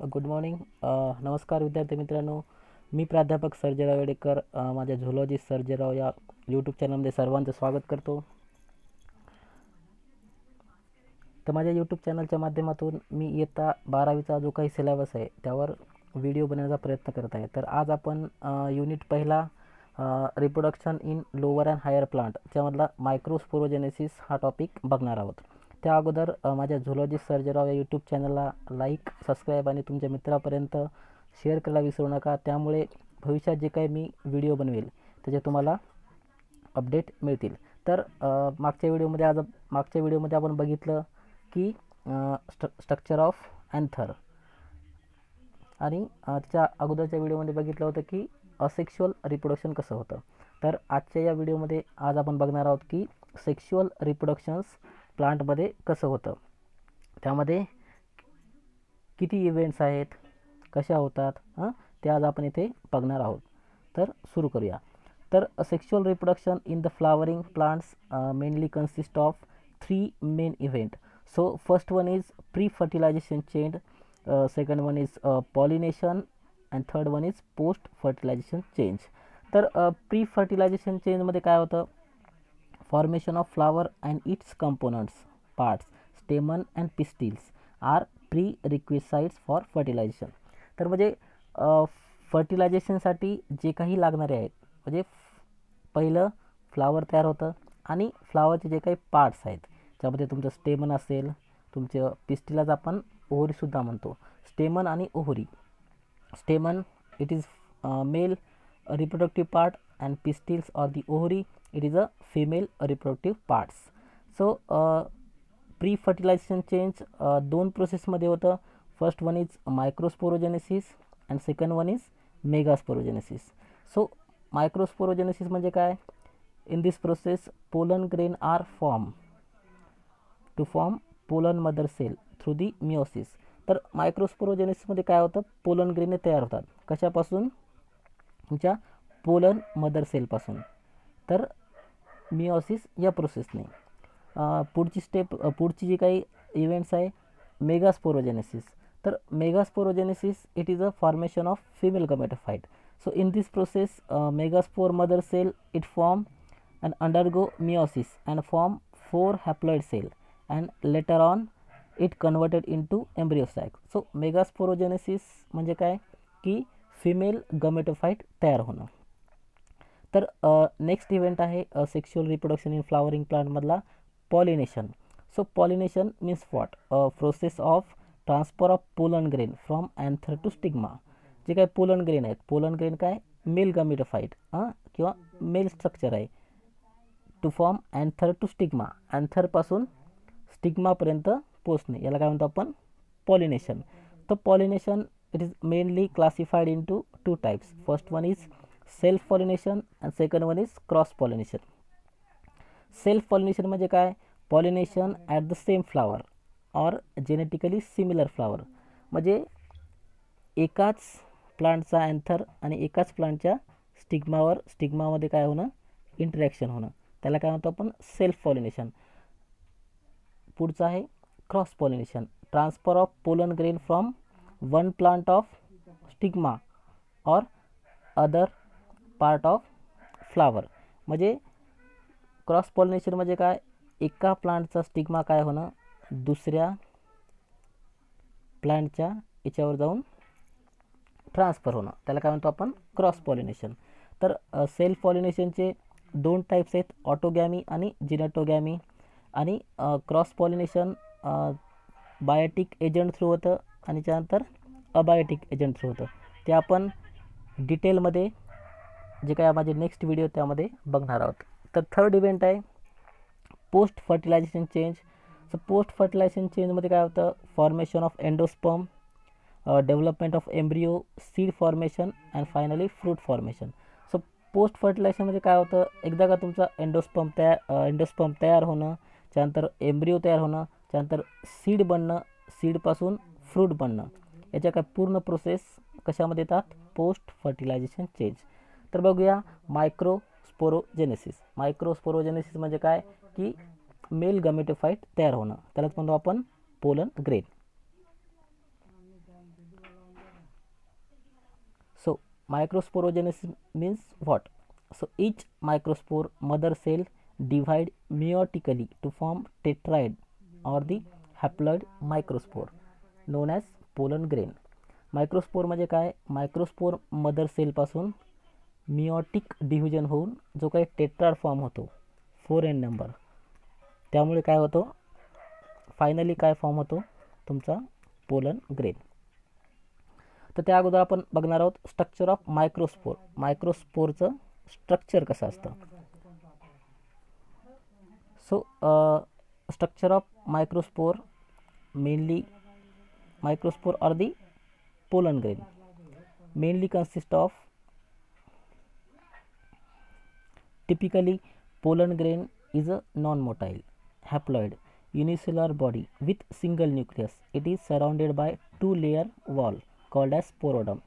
Good morning. नमस्कार विद्यार्थी मित्रांनो. मी प्राध्यापक सर्जेराव वेडेकर माझ्या झुलॉजी सर्जेराव या यूट्यूब चॅनलमध्ये सर्वांचं स्वागत करतो. तर माझ्या यूट्यूब चॅनलच्या माध्यमातून मी इयत्ता 12वीचा जो काही सिलेबस आहे त्यावर व्हिडिओ बनवण्याचा प्रयत्न करत आहे. तर आज आपण युनिट पहिला reproduction in lower and higher plant त्यामधला मायक्रोस्पोरोजेनेसिस हा टॉपिक बघणार आहोत. त्या अगोदर माझ्या झुलॉजी सर्जेराव या यूट्यूब चॅनलला लाईक, सबस्क्राईब आणि तुमच्या मित्रापर्यंत शेअर करायला विसरू नका. त्यामुळे भविष्यात जे काही मी व्हिडिओ बनवेल त्याचे तुम्हाला अपडेट मिळतील. तर मागच्या व्हिडिओमध्ये आपण बघितलं की स्ट्रक्चर ऑफ अँथर आणि त्याच्या अगोदरच्या व्हिडिओमध्ये बघितलं होतं की असेक्शुअल रिप्रोडक्शन कसं होतं. तर आजच्या या व्हिडिओमध्ये आज आपण बघणार आहोत की सेक्शुअल रिप्रोडक्शन्स प्लांटमध्ये कसं होतं, त्यामध्ये किती इव्हेंट्स आहेत, कशा होतात, ते आज आपण इथे बघणार आहोत. तर सुरू करूया. तर sexual reproduction in the flowering plants mainly consist of 3 main event. So first one is pre fertilization change, second one is pollination and third one is post fertilization change. तर प्री फर्टिलायझेशन चेंजमध्ये काय होतं, formation of flower and its components parts stamen and pistils are prerequisites for fertilization. तर म्हणजे फर्टिलायझेशनसाठी जे काही लागणारे आहेत, म्हणजे पहिलं फ्लावर तयार होतं आणि फ्लावरचे जे काही पार्ट्स आहेत त्यामध्ये तुमचं स्टेमन असेल, तुमचं पिस्टिलाच आपण ओव्हरीसुद्धा म्हणतो. स्टेमन आणि ovary. स्टेमन it is mail reproductive part and pistils or the ovary it is a female reproductive parts. So pre fertilization change दोन प्रोसेसमध्ये होतं. First one is microsporogenesis and second one is megasporogenesis. So microsporogenesis म्हणजे काय, in this process pollen grain are form to form pollen mother cell through the meiosis. तर मायक्रोस्पोरोजेनेसिसमध्ये काय होतं, pollen grain तयार होतात कशापासून, तुमच्या पोलन मदर सेलपासून. तर मिओसिस या प्रोसेसने. पुढची जी काही इव्हेंट्स आहे मेगास्पोरोजेनेसिस. तर megasporogenesis it is a formation of female gametophyte. So in this process megaspore mother cell it form and undergo meiosis and form 4 haploid cell and later on it converted into embryo sac. So megasporogenesis म्हणजे काय की female gametophyte तयार होणं. तर next event आहे sexual reproduction in flowering प्लांटमधला pollination. So pollination means what, process of transfer of pollen grain from anther to stigma. जे काही पोलन ग्रेन आहेत, पोलन ग्रेन काय मेल गमेटोफाइट किंवा मेल स्ट्रक्चर आहे, to form anther to stigma, अँथरपासून स्टिग्मापर्यंत पोचणे, याला काय म्हणतो आपण पॉलिनेशन. तर pollination it is mainly classified into 2 types. First one is self pollination and second one is cross pollination. Self pollination म्हणजे काय, pollination at the same flower or genetically similar flower. म्हणजे एकाच प्लांटचा अँथर आणि एकाच प्लांटच्या स्टिग्मामध्ये काय होणं, इंटरॅक्शन होणं, त्याला काय म्हणतो आपण सेल्फ पॉलिनेशन. पुढचं आहे cross pollination, transfer of pollen grain from one plant of stigma और अदर पार्ट ऑफ फ्लावर. म्हणजे क्रॉस पॉलिनेशन म्हणजे काय, एका प्लांटचा स्टिग्मा काय होणं, दुसऱ्या प्लांटच्या याच्यावर जाऊन ट्रान्सफर होणं, त्याला काय म्हणतो आपण क्रॉस पॉलिनेशन. तर सेल्फ पॉलिनेशनचे 2 टाईप्स आहेत, ऑटोगॅमी आणि जिनेटोगॅमी. आणि cross pollination biotic agent through होतं आणि त्यानंतर अबायोटिक एजंट थ्रू होतं. ते आपण डिटेलमध्ये जे काय माझे नेक्स्ट व्हिडिओ त्यामध्ये बघणार आहोत. तर थर्ड इव्हेंट आहे post fertilization change. So post fertilization चेंजमध्ये काय होतं, formation of endosperm, development of embryo, seed formation and finally fruit formation. So post फर्टिलायझेशनमध्ये काय होतं, एकदा का तुमचा एंडोस्पर्म तयार होणं, त्यानंतर एम्ब्रियो तयार होणं, त्यानंतर सीड बनणं, सीडपासून फ्रूट बनणं, याच्या काय पूर्ण प्रोसेस कशामध्ये येतात, पोस्ट फर्टिलायझेशन चेंज. तर बघूया मायक्रोस्पोरोजेनेसिस. मायक्रोस्पोरोजेनेसिस म्हणजे काय की मेल गमेटोफाइट तयार होणं, त्यालाच म्हणतो आपण pollen grain. So microsporogenesis means what? So each microspore mother cell divide meiotically to form tetrad or the haploid microspore known as pollen grain. Microspore म्हणजे काय? मायक्रोस्पोर मदर सेलपासून मिओटिक डिव्हिजन होऊन जो काही टेट्राड फॉर्म होतो 4n नंबर, त्यामुळे काय होतो? Finally काय फॉर्म होतो? तुमचा पोलन ग्रेन. तर त्या अगोदर आपण बघणार आहोत स्ट्रक्चर ऑफ मायक्रोस्पोर. मायक्रोस्पोरचं स्ट्रक्चर कसं असतं. So structure of microspore mainly microspore or the pollen grain mainly consist of typically pollen grain is a non-motile haploid unicellular body with single nucleus. It is surrounded by two layer wall called as sporoderm.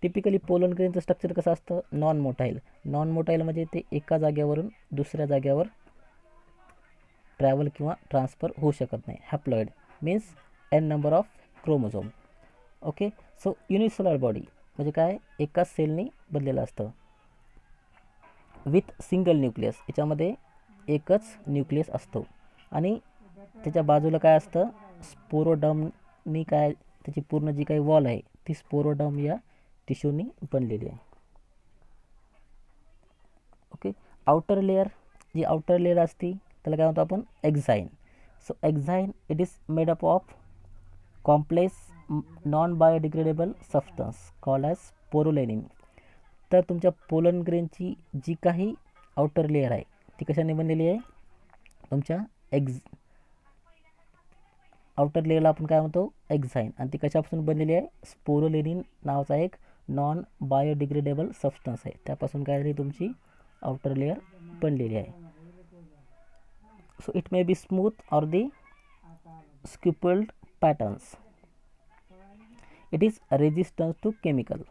Typically pollen ग्रेनचं structure कसं असतं? Non motile. Non motile म्हणजे ते एका जागेवरून दुसऱ्या जागेवर travel किंवा ट्रान्सफर होऊ शकत नाही. Haploid means n number of chromosome. Okay. So unicellular body म्हणजे काय? एकाच सेलनी बनलेलं असतं. विथ सिंगल न्यूक्लियस, याच्यामध्ये एकच न्यूक्लियस असतो आणि त्याच्या बाजूला काय असतं? स्पोरोडमनी काय त्याची पूर्ण जी काही वॉल आहे ती स्पोरोडम या टिश्यूनी बनलेली आहे. ओके. आउटर लेअर, जी आउटर लेअर असते त्याला काय म्हणतो आपण? Exine. So exine it is made up of complex non biodegradable substance called as sporopollenin. तर तुमच्या पोलन ग्रेनची जी काही आउटर लेअर आहे ती कशाने बनलेली आहे? तुमच्या आउटर लेअरला आपण काय म्हणतो? एक्झाईन. आणि ती कशापासून बनलेली आहे? स्पोरोलेनिन नावाचा एक नॉन बायोडिग्रेडेबल सबस्टन्स आहे, त्यापासून काय झाली तुमची आउटर लेअर बनलेली आहे. So it may be smooth or the sculptured patterns. It is resistant to chemical.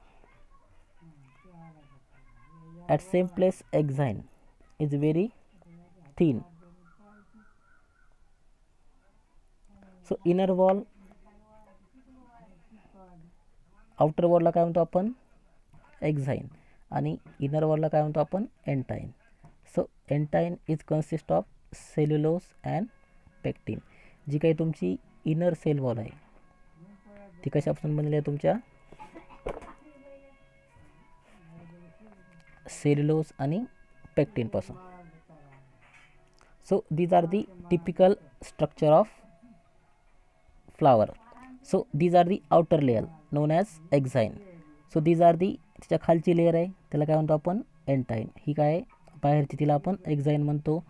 At same place exine is very thin. So inner wall, outer wall ला काय म्हणतो आपण? एक्झाईन. आणि इनर वॉलला काय म्हणतो आपण? Intine. So intine is consist of cellulose and pectin. जी काही तुमची इनर सेल वॉल आहे ती कशापासून बनलेली आहे? तुमच्या सेल्युलोज आणि पेक्टिनपासून. So these are the typical structure of flower. So these are the outer layer known as exine. So these are the, तिच्या खालची लेअर आहे त्याला काय म्हणतो आपण? एंटाईन. ही काय बाहेरची तिला आपण एक्झाईन म्हणतो.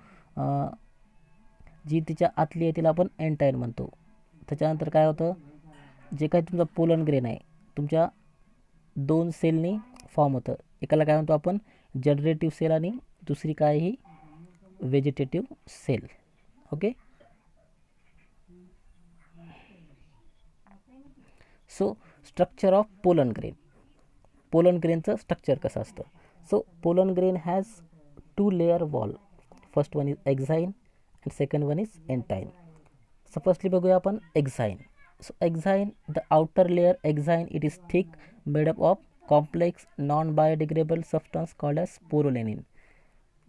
जी तिच्या आतली आहे तिला आपण एंटाईन म्हणतो. त्याच्यानंतर काय होतं? जे काही तुमचा पोलन ग्रेन आहे तुमच्या दोन सेलनी फॉर्म होतं. एकाला काय म्हणतो आपण? जनरेटिव्ह सेल आणि दुसरी काय? ही vegetative cell. Okay. So structure of pollen grain. Pollen ग्रेनचं स्ट्रक्चर कसं असतं? So pollen grain has two layer wall. First one is exine and second one is intine. So firstly बघूया आपण exine. So exine, the outer layer exine it is thick made up of complex non biodegradable substance called as sporopollenin.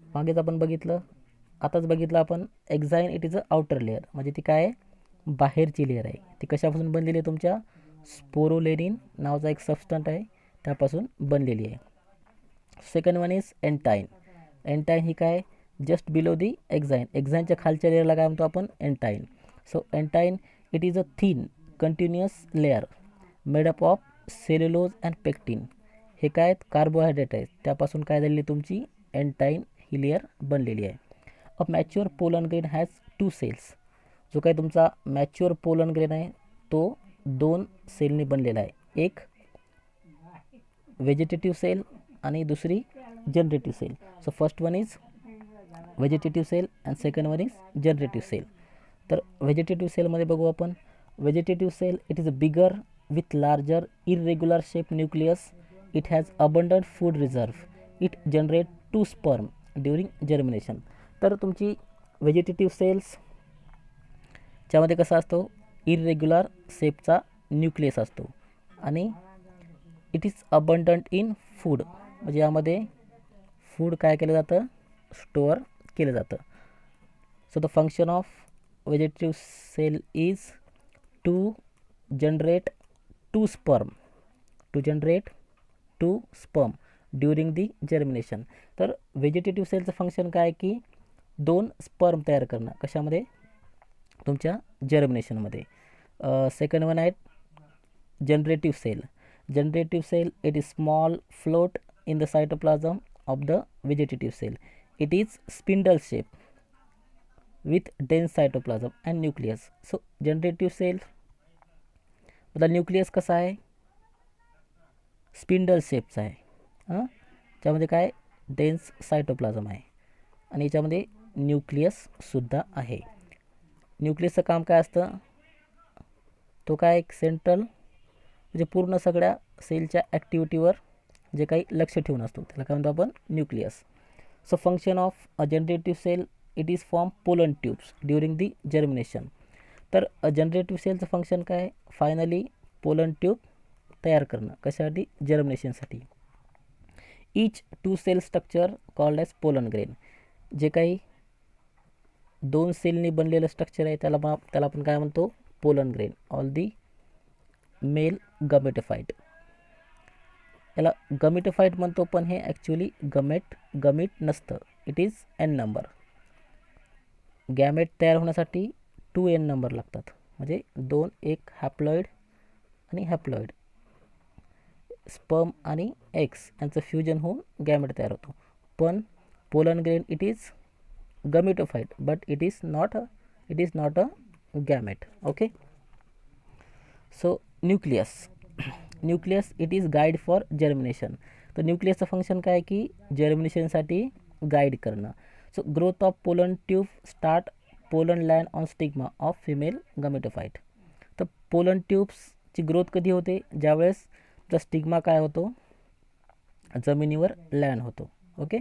मागेच आपण बघितलं, आताच बघितलं आपण. Exine it is a outer layer म्हणजे ती काय आहे? बाहेरची लेअर आहे. ती कशापासून बनलेली आहे? तुमच्या स्पोरोलेनिन नावाचा एक सबस्टंट आहे त्यापासून बनलेली आहे. Second one is intine. Intine ही काय? Just below the exine. एक्झाईनच्या खालच्या लेअरला काय म्हणतो आपण? Intine. So intine it is a thin continuous layer made up of cellulose and pectin. हे काय आहेत? कार्बोहायड्रेट आहेत, त्यापासून काय झालेली तुमची एंटाईन ही लेअर बनलेली आहे. A mature pollen grain has two cells. जो काही तुमचा मॅच्युअर पोलन ग्रेन आहे तो दोन सेलनी बनलेला आहे. एक व्हेजिटेटिव्ह सेल आणि दुसरी generative cell. So first one is vegetative cell and second one is generative cell. तर व्हेजिटेटिव्ह सेलमध्ये बघू आपण. Vegetative cell it is bigger with larger irregular shape nucleus. It has abundant food reserve. It generate two sperm during germination. तर तुमची vegetative cells च्यामध्ये कसा असतो? Irregular शेपचा nucleus असतो आणि it is abundant in food, म्हणजे यामध्ये फूड काय केलं जातं, स्टोअर केलं जातं. So the function of vegetative cell is to generate two sperm, to generate two sperm during the germination. तर व्हेजिटेटिव्ह सेलचं फंक्शन काय आहे की दोन स्पर्म तयार करणं, कशामध्ये, तुमच्या जर्मिनेशनमध्ये. सेकंड वन आहे generative cell. Generative cell it is small float in the cytoplasm of the vegetative cell. It is spindle shape with dense cytoplasm and nucleus. So generative cell मतलब न्यूक्लियस कसा आहे, spindle शेपचा आहे. त्यामध्ये काय dense cytoplasm आहे आणि याच्यामध्ये न्यूक्लियससुद्धा आहे. न्यूक्लियसचं काम काय असतं, तो काय एक सेंट्रल म्हणजे पूर्ण सगळ्या सेलच्या ॲक्टिव्हिटीवर जे काही लक्ष ठेवून असतो त्याला काय म्हणतो आपण, nucleus. So function of a generative cell it is form pollen tubes during the germination. तर जनरेटिव्ह सेलचं फंक्शन काय, फायनली पोलन ट्यूब तयार करणं, कशासाठी, जर्मिनेशनसाठी. Each two cell structure called as pollen grain. जे काही दोन सेलनी बनलेलं स्ट्रक्चर आहे त्याला आपण काय म्हणतो, pollen grain. All the male gametophyte. याला गमेटोफाइट म्हणतो, पण हे ॲक्च्युली गमीट नसतं. It is n number. Gamete तयार होण्यासाठी 2n नंबर लागतात, म्हणजे 2 एक हॅप्लॉइड आणि हॅप्लॉइड, स्पर्म आणि एक्स यांचं फ्युजन होऊन गॅमेट तयार होतो. पण pollen grain it is gametophyte but it is not a gamete. Okay. So nucleus it is guide for germination. तर न्यूक्लियसचं फंक्शन काय की जर्मिनेशनसाठी गाईड करणं. So growth of pollen tube start pollen land on stigma of female gametophyte. तर pollen ट्यूब्सची growth कधी होते, ज्यावेळेस द स्टिग्मा काय होतो, जमिनीवर लँड होतो. Okay.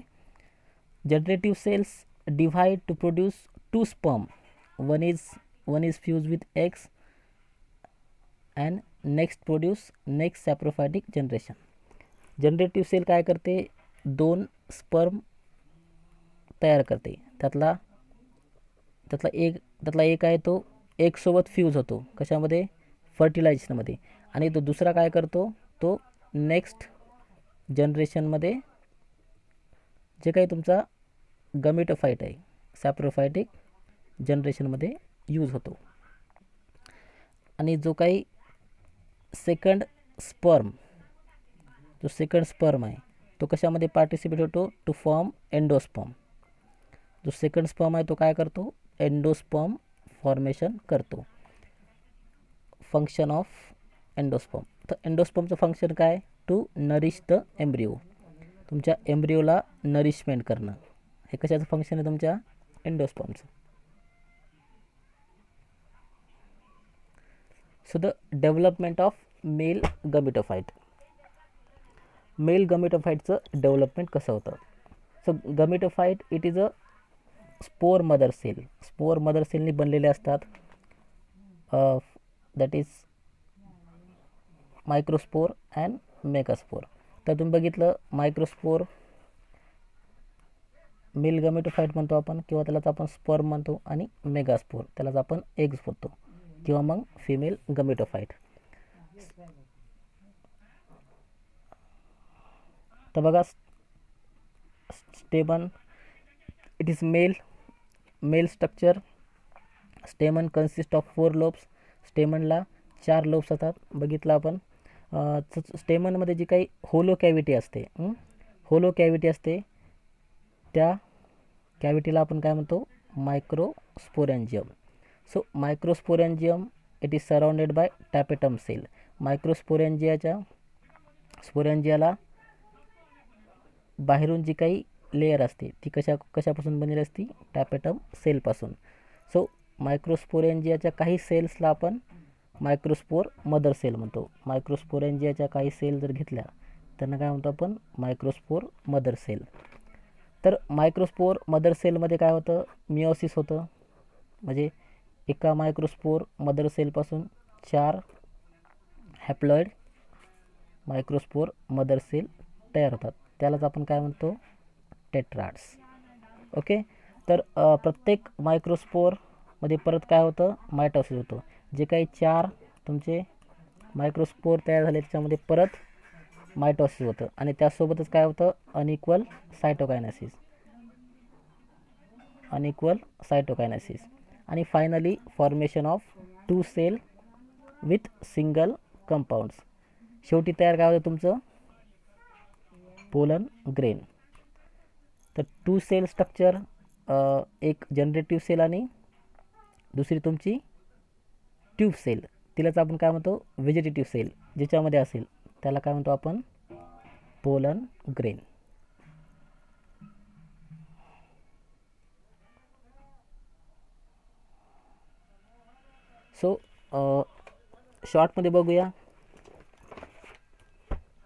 Generative cells divide to produce two sperm. One is fuse with eggs and next saprophytic generation. Generative cell काय करते, दोन स्पर्म तयार करते. त्यातला एक आहे तो एकसोबत फ्यूज होतो, कशामध्ये, फर्टिलायझेशनमध्ये. आणि तो दुसरा काय करतो, तो नेक्स्ट जनरेशनमध्ये जे काही तुमचा गमेटोफाइट आहे सॅप्रोफायटिक जनरेशनमध्ये यूज होतो. आणि जो काही सेकंड स्पर्म आहे तो कशामध्ये पार्टिसिपेट होतो, टू फॉर्म एंडोस्पर्म. जो सेकंड स्पर्म आहे तो काय करतो, एंडोस्पर्म फॉर्मेशन करतो. Function of endosperm. तर एंडोस्पर्मचं फंक्शन काय, टू नरिश द एम्ब्रिओ. तुमच्या एम्ब्रिओला नरिशमेंट करणं, हे कशाचं फंक्शन आहे तुमच्या एंडोस्पर्मचं. So the development of male gametophyte. Male गमेटोफाइटचं डेव्हलपमेंट कसं होतं. So gametophyte it is a spore mother सेलनी बनलेले असतात. That is microspore and megaspore. तर तुम्ही बघितलं, मायक्रोस्पोर मेल गमेटोफाइट म्हणतो आपण, किंवा त्यालाच आपण स्पर्म म्हणतो. आणि मेगास्पोर त्यालाच आपण एग्ज म्हणतो, किंवा मग फिमेल गमेटोफाइट. तर बघा, stamen it is male structure. Stamen consist of 4 lobes. स्टेमनला 4 लोब्स असतात, बघितलं आपण. स्टेमनमध्ये जी काही होलो कॅव्हिटी असते त्या कॅव्हिटीला आपण काय म्हणतो, microsporangium. So microsporangium it is surrounded by tapetum cell. स्पोरॅन्जियाला बाहेरून जी काही लेयर असते ती कशापासून बनलेली असते, टॅपेटम सेलपासून. सो मायक्रोस्पोरॅन्जियाच्या काही सेल्सला आपण मायक्रोस्पोर मदर सेल म्हणतो. मायक्रोस्पोरॅन्जियाच्या काही सेल जर घेतल्या त्यांना काय म्हणतो आपण, मायक्रोस्पोर मदर सेल. तर मायक्रोस्पोर मदर सेलमध्ये काय होतं, मिओसिस होतं. म्हणजे एका मायक्रोस्पोर मदर सेलपासून 4 हॅप्लॉइड मायक्रोस्पोर मदर सेल तयार होतात, त्यालाच आपण काय म्हणतो, टेट्राड्स. ओके. तर प्रत्येक मायक्रोस्पोरमध्ये परत काय होतं, मायटॉसिस होतं. जे काही 4 तुमचे मायक्रोस्पोर तयार झाले त्याच्यामध्ये परत मायटॉसिस होतं आणि त्यासोबतच काय होतं, अनइक्वल सायटोकायनेसिस आणि finally formation of 2 cell with single compounds. शेवटी तयार काय होतं तुमचं, पोलन ग्रेन. तर 2 सेल स्ट्रक्चर, एक जनरेटिव्ह सेल आणि दुसरी तुमची ट्यूब सेल, तिलाच आपण काय म्हणतो, व्हेजिटेटिव्ह सेल ज्याच्यामध्ये असेल त्याला काय म्हणतो आपण, पोलन ग्रेन. सो शॉर्टमध्ये बघूया,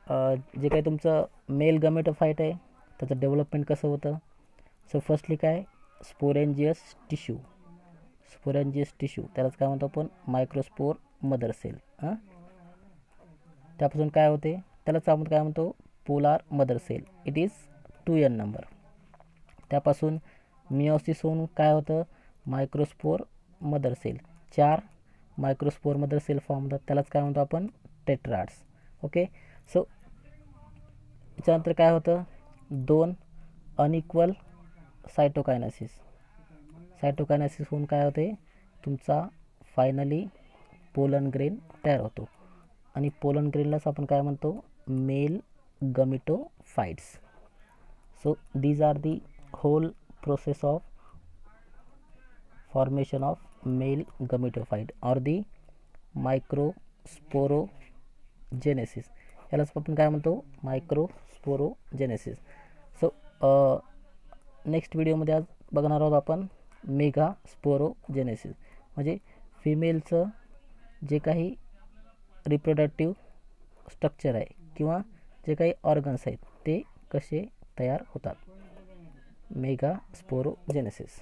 जे काही तुमचं मेल गमेटोफाईट आहे त्याचं डेव्हलपमेंट कसं होतं. सो फर्स्टली काय, स्पोरेंजियस टिश्यू, त्यालाच काय म्हणतो आपण, मायक्रोस्पोर मदर सेल. त्यापासून काय होते, त्यालाच आपण काय म्हणतो, polar mother cell. It is 2n number. त्यापासून मिओसिस होऊन काय होतं, microspore mother cell, 4 microspore mother cell form होतात, त्यालाच काय म्हणतो आपण, टेट्राड्स. ओके. सो त्याच्यानंतर काय होतं, 2 अनइक्वल सायटोकायनेसिस होऊन काय होते, तुमचा फायनली पोलन ग्रेन तयार होतो आणि पोलन ग्रेनलाच आपण काय म्हणतो, male gametophytes. So these are the whole process of formation of male gametophyte or the microsporogenesis. यालाच आपण काय म्हणतो, मायक्रोस्पोरोजेनेसिस. सो नेक्स्ट व्हिडिओमध्ये आज बघणार आहोत आपण मेगा स्पोरोजेनेसिस, म्हणजे फिमेलचं जे काही रिप्रोडक्टिव्ह स्ट्रक्चर आहे किंवा जे काही ऑर्गन्स आहेत ते कसे तयार होतात, मेगा स्पोरोजेनेसिस.